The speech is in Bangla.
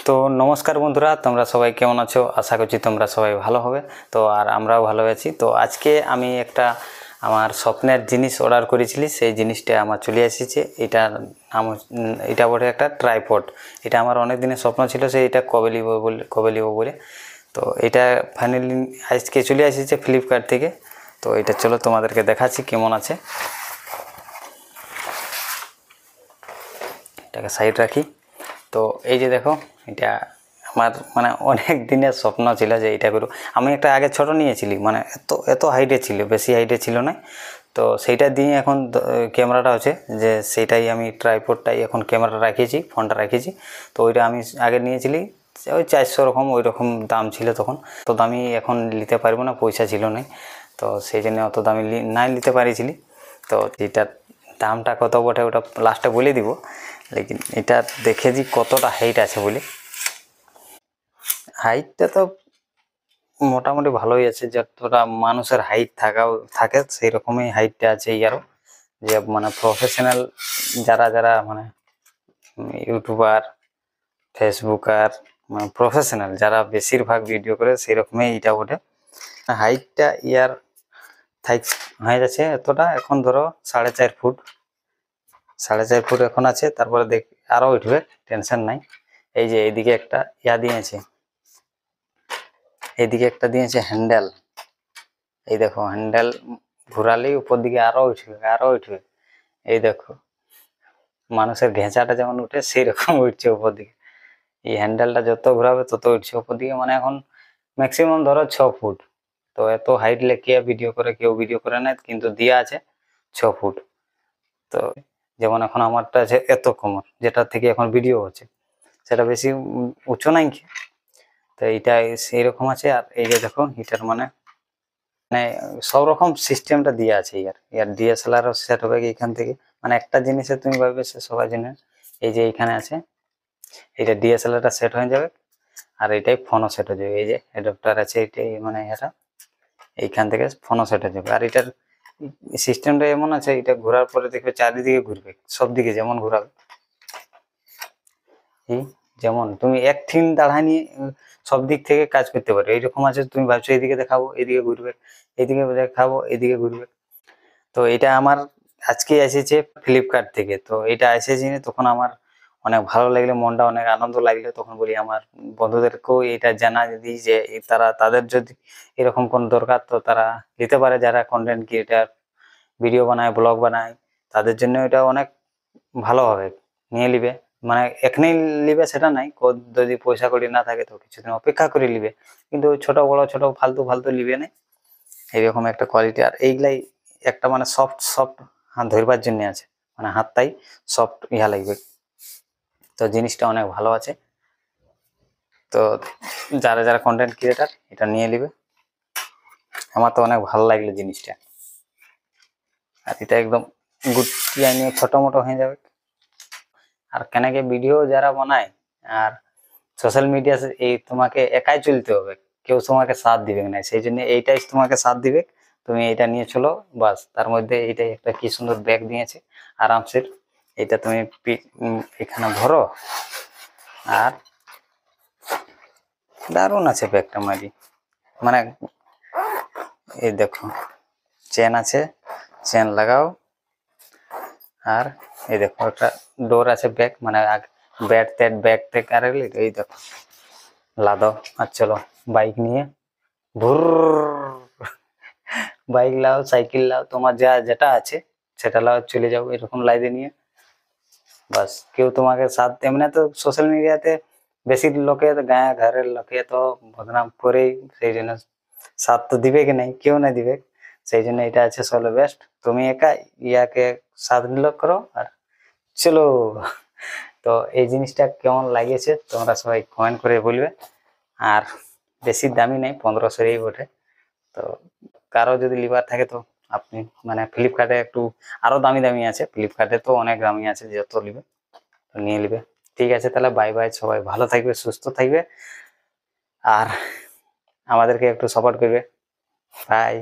তো নমস্কার বন্ধুরা, তোমরা সবাই কেমন আছো? আশা করছি তোমরা সবাই ভালো হবে। তো আর আমরাও ভালো আছি। তো আজকে আমি একটা আমার স্বপ্নের জিনিস অর্ডার করেছিলি, সেই জিনিসটা আমার চলে এসেছে। এটা বটে একটা ট্রাইপড। এটা আমার অনেক দিনের স্বপ্ন ছিল, যে এটা কবে নিব বলে। তো এটা ফাইনালি আজকে চলে এসেছে ফ্লিপকার্ট থেকে। তো এটা চলো তোমাদেরকে দেখাচ্ছি কেমন আছে। এটাকে সাইড রাখি। তো এই যে দেখো, এটা আমার মানে অনেক দিনের স্বপ্ন ছিল যে এটা করব। আমি একটা আগে ছোট নিয়েছিলি, মানে এত হাইটে ছিল, বেশি হাইটে ছিল না। তো সেইটা দিয়ে এখন ক্যামেরাটা হচ্ছে যে সেইটাই আমি ট্রাইপডটাই এখন ক্যামেরা রাখিয়েছি, ফোনটা রাখিয়েছি। তো ওইটা আমি আগে নিয়েছিলি ওই 400 রকম, ওই রকম দাম ছিল তখন। তো দামি এখন নিতে পারবো না, পয়সা ছিল না। তো সেই জন্য অত দামি নাই নিতে পারিছিলি। তো এটার দামটা কত বটে ওটা লাস্টে বলে দিব, লেকিন এটা দেখেছি কতটা হাইট আছে বলে। হাইটটা তো মোটামুটি ভালোই আছে, যতটা মানুষের হাইট থাকে সেই রকমই হাইটটা আছে। ইয়ারও যে মানে প্রফেশনাল যারা মানে ইউটিউবার, ফেসবুকার, মানে প্রফেশনাল যারা বেশিরভাগ ভিডিও করে সেই রকমই এটা ওঠে। হাইটটা ইয়ার হয়ে যাচ্ছে এতটা, এখন ধরো 4.5 ফুট, 4.5 ফুট এখন আছে। তারপরে দেখ আরো উঠবে, টেনশন নাই। এই যে এইদিকে একটা দিয়েছে, এইদিকে একটা দিয়েছে হ্যান্ডেল। এই দেখো হ্যান্ডেল ঘোরালেই উপর দিকে আরো উঠবে। এই দেখো মানুষের ঘেঁচাটা যেমন উঠে সেই রকম উঠছে উপর দিকে। এই হ্যান্ডেলটা যত ঘোরাবে তত উঠছে উপর দিকে, মানে এখন ম্যাক্সিমাম ধরো 6 ফুট। তো এত হাইট লেগে কেউ ভিডিও করে না, কিন্তু দিয়া আছে 6 ফুট। তো যেমন এখন আমারটা আছে এত কোমর, যেটা থেকে এখন ভিডিও হচ্ছে, সেটা বেশি উঁচু নাই। তো এইটা সেই রকম আছে। আর এই যে দেখো এটার মানে সব রকম সিস্টেমটা দিয়ে আছে। ইয়ার ডিএসএলআরও সেট হবে এইখান থেকে, মানে একটা জিনিসে তুমি ভাববে সে সবাই জিনিস। এই যে এইখানে আছে, এটা ডিএসএলআরটা সেট হয়ে যাবে, আর এটাই ফোনও সেট হয়ে যাবে। এই যে অ্যাডাপ্টার আছে, এটাই মানে এটা এইখান থেকে ফোনও সেট হয়ে যাবে। আর এটার সিস্টেমটা এমন আছে, এটা ঘোরার পরে দেখবে চারিদিকে ঘুরবে, সব দিকে যেমন ঘোরাবে। যেমন তুমি এক থিম দাঁড়ায় নিয়ে সব দিক থেকে কাজ করতে পারো, এইরকম আছে। তুমি ভাবছো এইদিকে দেখাবো, এইদিকে ঘুরবে, এইদিকে দেখাবো, এইদিকে ঘুরবে। তো এটা আমার আজকে এসেছে ফ্লিপকার্ট থেকে। তো এটা এসেছে তখন আমার অনেক ভালো লাগলো, মনটা অনেক আনন্দ লাগলো। তখন বলি আমার বন্ধুদেরকেও এটা জানা দিই যে তাদের যদি এরকম কোন দরকার, তো তারা নিতে পারে, যারা কন্টেন্ট ক্রিয়েটার, ভিডিও বানায়, ব্লগ বানায়, তাদের জন্য এটা অনেক ভালো হবে। নিয়ে নিবে, মানে এখনই নিবে সেটা নাই, যদি পয়সা কড়ি না থাকে তো কিছুদিন অপেক্ষা করে নিবে, কিন্তু ছোট ফালতু নিবে না। এইরকম একটা কোয়ালিটি। আর এইগুলাই একটা মানে সফট হাত ধরবার জন্য আছে, মানে হাতটাই সফট লাগবে। তো জিনিসটা অনেক ভালো আছে। তো যারা কন্টেন্ট ক্রিয়েটার এটা নিয়ে নিবে, আমার তো অনেক ভালো লাগলো জিনিসটা। আর এটা একদম গুটিয়ে নিয়ে ছোট মোটো হয়ে যাবে। আর কেনাকে ভিডিও যারা বানায় আর সোশ্যাল মিডিয়া, এই তোমাকে একাই চলতে হবে, কেউ তোমাকে সাথ দিবে না। সেই জন্য এইটাই তোমাকে সাথ দিবে, তুমি এটা নিয়ে চলো বাস। তার মধ্যে এইটাই একটা কি সুন্দর ব্যাগ দিয়েছে আরামসে। এটা তুমি এখানে ভরো, আর দারুণ আছে ব্যাগটা মারি, মানে এই দেখো চেন আছে, চেন লাগাও। আর এই দেখো একটা ডোর আছে, ব্যাগ মানে ব্যাগ থেকে আর এই দেখো লাদো। আর চলো বাইক নিয়ে ভুর, বাইক লাও, সাইকেল লাও, তোমার যেটা আছে সেটা লাও, চলে যাও এরকম লাইনে নিয়ে বাস। কেউ তোমাকে সাথ, এমনি তো সোশ্যাল মিডিয়াতে বেশি লোকে গায়ে ঘরের লোকে তো বদনাম করেই, সেই জন্য সাথ তো দিবে কি নাই, কেউ না দিবে। সেই জন্য এটা আছে সলো বেস্ট। তুমি একা ইয়াকে সাথ নিল করো আর চলো। তো এই জিনিসটা কেমন লাগিয়েছে তোমরা সবাই কমেন্ট করে বলবে। আর বেশি দামি নেই, 1500 বটে। তো কারো যদি লিভার থাকে তো আপনি মানে ফ্লিপকার্টে একটু আরো দামি আছে, ফ্লিপকার্টে তো অনেক দামি আছে, যত নিবে তো নিয়ে নিবে। ঠিক আছে, তাহলে বাই বাই, সবাই ভালো থাকবে, সুস্থ থাকবে, আর আমাদেরকে একটু সাপোর্ট করবে। বাই।